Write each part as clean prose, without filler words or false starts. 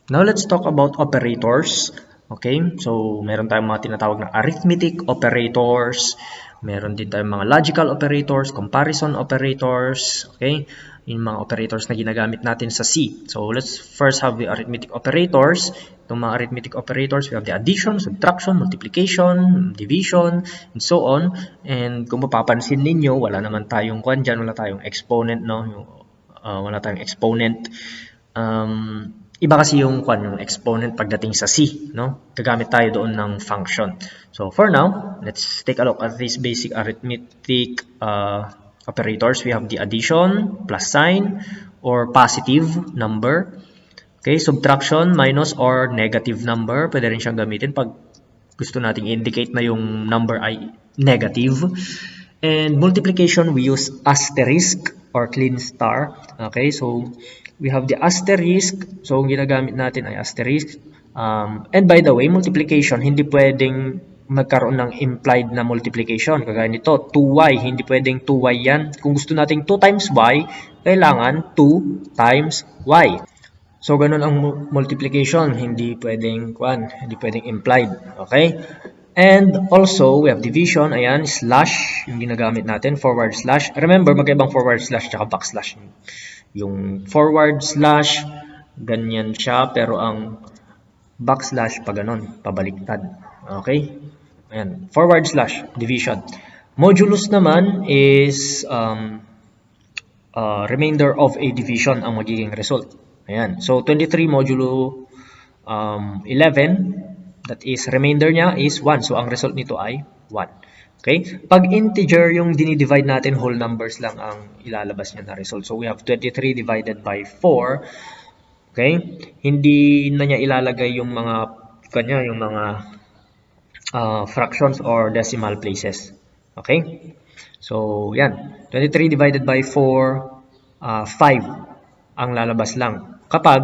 Now let's talk about operators. Okay, so meron tayong mga tinatawag na arithmetic operators, meron din tayong mga logical operators, comparison operators, okay? Yung mga operators na ginagamit natin sa C. So let's first have the arithmetic operators. Itong mga arithmetic operators, we have the addition, subtraction, multiplication, division, and so on. And kung mapapansin ninyo, wala naman tayong kwan dyan, wala tayong exponent, no? Wala tayong exponent. Iba kasi yung exponent pagdating sa C, no? Gagamit tayo doon ng function. So for now, let's take a look at these basic arithmetic operators. We have the addition, plus sign, or positive number. Okay, subtraction, minus or negative number. Pwede rin siyang gamitin pag gusto nating indicate na yung number ay negative. And multiplication, we use asterisk or clean star. Okay, so we have the asterisk. So, ang ginagamit natin ay asterisk. And by the way, multiplication, hindi pwedeng magkaroon ng implied na multiplication. Kagaya nito, 2y. Hindi pwedeng 2y yan. Kung gusto nating 2 times y, kailangan 2 times y. So, ganun ang multiplication. Hindi pwedeng implied. Okay? And also, we have division. Ayan, slash, yung ginagamit natin, forward slash. Remember, magkaibang forward slash at backslash. Yung forward slash, ganyan siya, pero ang backslash, pa ganon, pabaliktad. Okay? Ayan, forward slash, division. Modulus naman is remainder of a division ang magiging result. Ayan, so 23 modulo 11, that is, remainder niya is 1. So, ang result nito ay 1. Okay? Pag integer yung dinidivide natin, whole numbers lang ang ilalabas niya na result. So, we have 23 divided by 4. Okay? Hindi na niya ilalagay yung mga fractions or decimal places. Okay? So, yan. 23 divided by 4, 5 ang lalabas lang. Kapag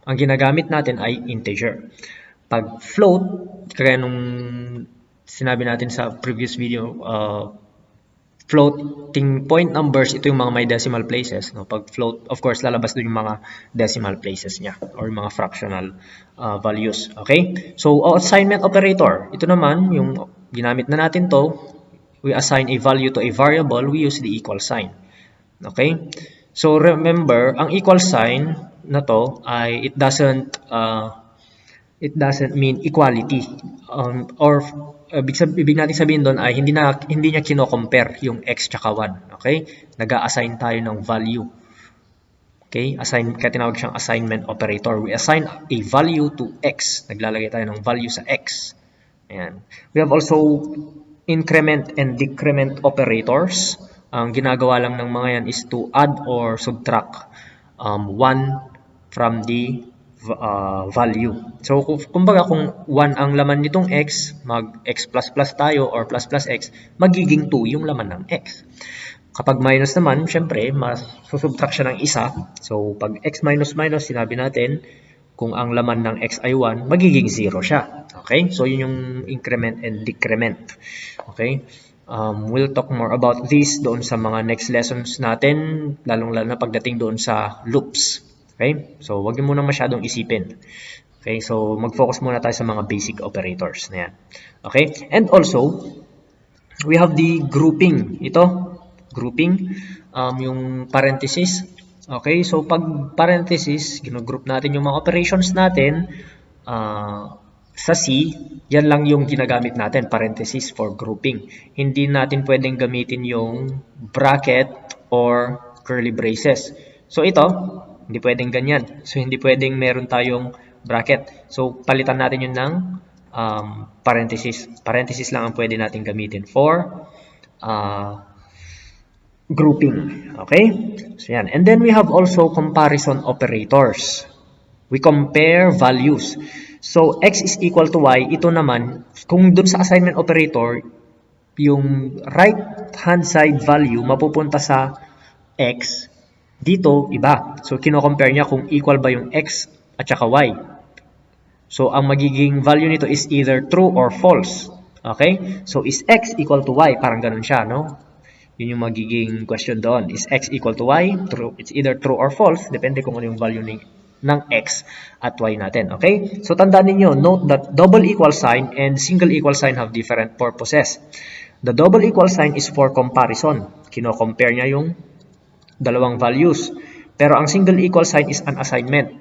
ang ginagamit natin ay integer. Pag float, kaya nung sinabi natin sa previous video, floating point numbers, ito yung mga may decimal places. No? Pag float, of course, lalabas doon yung mga decimal places niya or mga fractional values. Okay? So, assignment operator. Ito naman, yung ginamit na natin to, we assign a value to a variable, we use the equal sign. Okay? So, remember, ang equal sign na to ay it doesn't mean equality, or ibig natin sabihin doon ay hindi niya kino-compare yung x tsaka 1. Okay? Nag-a-assign tayo ng value. Okay? Kaya tinawag siyang assignment operator. We assign a value to x. Naglalagay tayo ng value sa x. Ayan. We have also increment and decrement operators. Ang ginagawa lang ng mga yan is to add or subtract 1 from the value. So, kumbaga kung 1 ang laman nitong x, mag-x plus plus tayo or plus plus x, magiging 2 yung laman ng x. Kapag minus naman, syempre, masusubtract siya ng isa. So, pag x minus minus, sinabi natin, kung ang laman ng x ay 1, magiging 0 siya. Okay? So, yun yung increment and decrement. Okay? We'll talk more about this doon sa mga next lessons natin, lalong-lalo na pagdating doon sa loops. Okay? So, wag niyo muna masyadong isipin. Okay? So, mag-focus muna tayo sa mga basic operators na yan. Okay? And also, we have the grouping. Ito, grouping, yung parenthesis. Okay? So, pag parenthesis, ginugroup natin yung mga operations natin sa C, yan lang yung ginagamit natin, parenthesis for grouping. Hindi natin pwedeng gamitin yung bracket or curly braces. So, ito, hindi pwedeng ganyan. So, hindi pwedeng meron tayong bracket. So, palitan natin yun ng parenthesis. Parenthesis lang ang pwede natin gamitin for grouping. Okay? So, yan. And then, we have also comparison operators. We compare values. So, x is equal to y. Ito naman, kung dun sa assignment operator, yung right-hand side value mapupunta sa x, dito, iba. So, kino-compare niya kung equal ba yung x at saka y. So, ang magiging value nito is either true or false. Okay? So, is x equal to y? Parang ganun siya, no? Yun yung magiging question doon. Is x equal to y? True. It's either true or false. Depende kung ano yung value ng x at y natin. Okay? So tandaan niyo, note that double equal sign and single equal sign have different purposes. The double equal sign is for comparison. Kino-compare niya yung dalawang values. Pero ang single equal sign is an assignment.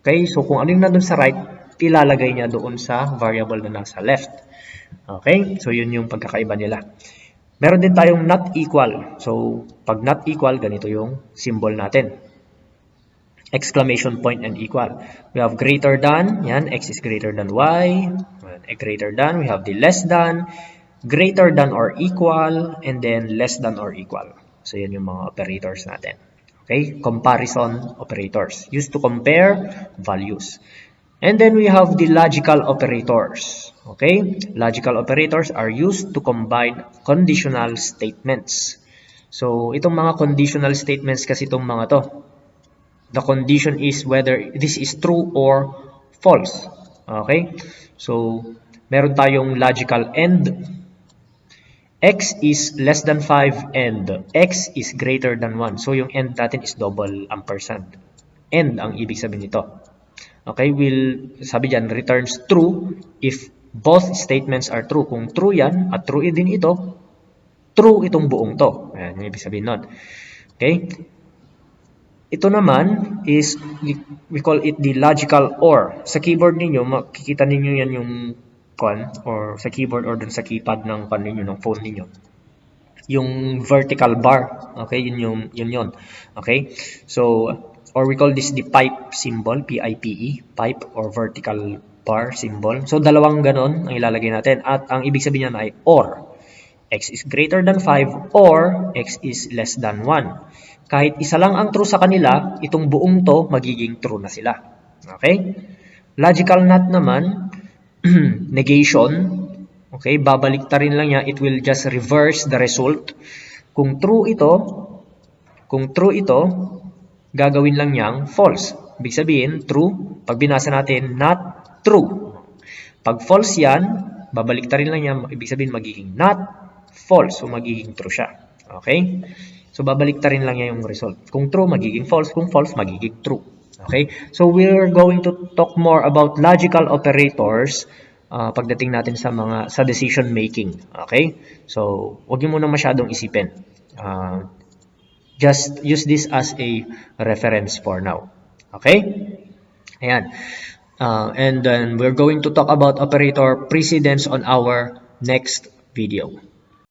Okay? So kung ano yung nandun sa right, ilalagay niya doon sa variable na nasa left. Okay? So yun yung pagkakaiba nila. Meron din tayong not equal. So pag not equal, ganito yung symbol natin. Exclamation point and equal. We have greater than, yan, x is greater than y. Greater than, we have the less than, greater than or equal, and then less than or equal. So yan yung mga operators natin. Okay, comparison operators used to compare values. And then we have the logical operators. Okay, logical operators are used to combine conditional statements. So itong mga conditional statements kasi itong mga to. The condition is whether this is true or false. Okay? So, meron tayong logical AND. X is less than 5 and X is greater than 1. So, yung AND natin is double ampersand. AND ang ibig sabihin nito. Okay? Sabi dyan, returns true if both statements are true. Kung true yan at true din ito, true itong buong to. Ayan, yung ibig sabihin nun. Okay? Ito naman is, we call it the logical OR. Sa keyboard ninyo, makikita ninyo yan yung or sa keyboard or dun sa keypad ng ninyo, ng phone ninyo. Yung vertical bar. Okay, yun. Okay? So, or we call this the pipe symbol, P-I-P-E, pipe or vertical bar symbol. So, dalawang ganon ang ilalagay natin. At ang ibig sabihin niyan ay OR. X is greater than 5 or X is less than 1. Kahit isa lang ang true sa kanila, itong buong to, magiging true na sila. Okay? Logical not naman, negation. Okay? Babaliktarin lang niya, it will just reverse the result. Kung true ito, gagawin lang niyang false. Ibig sabihin, true. Pag binasa natin, not true. Pag false yan, babaliktarin lang niya, ibig sabihin magiging not false. So, magiging true siya. Okay? So, babaliktarin lang niya yung result. Kung true, magiging false. Kung false, magiging true. Okay? So, we're going to talk more about logical operators pagdating natin sa decision making. Okay? So, huwag niyo muna masyadong isipin. Just use this as a reference for now. Okay? Ayan. And then we're going to talk about operator precedence on our next video.